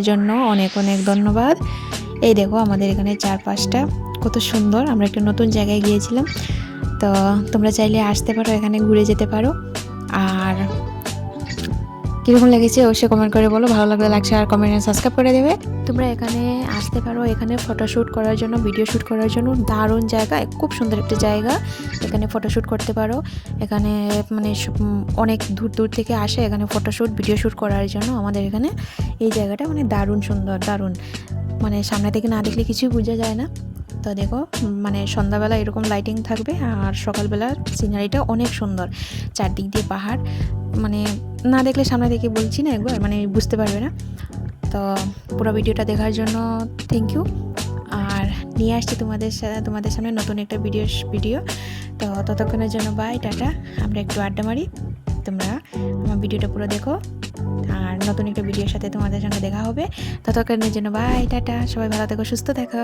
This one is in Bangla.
জন্য অনেক অনেক ধন্যবাদ। এই দেখো আমাদের এখানে চারপাশটা কত সুন্দর। আমরা একটা নতুন জায়গায় গিয়েছিলাম, তো তোমরা চাইলে আসতে পারো, এখানে ঘুরে যেতে পারো। আর কীরকম লেগেছে অবশ্যই কমেন্ট করে বলো। ভালো লাগলে লাইক শেয়ার কমেন্ট আর সাবস্ক্রাইব করে দেবে। তোমরা এখানে আসতে পারো, এখানে ফটোশ্যুট করার জন্য, ভিডিও শ্যুট করার জন্য দারুণ জায়গা, খুব সুন্দর একটা জায়গা। এখানে ফটোশ্যুট করতে পারো। এখানে মানে অনেক দূর দূর থেকে আসে এখানে ফটোশ্যুট ভিডিও শ্যুট করার জন্য। আমাদের এখানে এই জায়গাটা মানে দারুণ সুন্দর, দারুণ, মানে সামনে থেকে না দেখলে কিছুই বোঝা যায় না। তো দেখো মানে সন্ধ্যাবেলা এরকম লাইটিং থাকবে, আর সকালবেলা সিনারিটা অনেক সুন্দর, চারদিক দিয়ে পাহাড়, মানে না দেখলে সামনে থেকে বলছি না একবার মানে বুঝতে পারবে না। তো পুরো ভিডিওটা দেখার জন্য থ্যাংক ইউ। আর নিয়ে আসছি তোমাদের সামনে নতুন একটা ভিডিও। তো ততক্ষণের জন্য বাই, টাটা। আমরা একটু আড্ডা মারি, তোমরা আমার ভিডিওটা পুরো দেখো, আর নতুন একটা ভিডিওর সাথে তোমাদের সঙ্গে দেখা হবে। ততক্ষণের জন্য বাই, টাটা। সবাই ভালো থেকো, সুস্থ থেকো।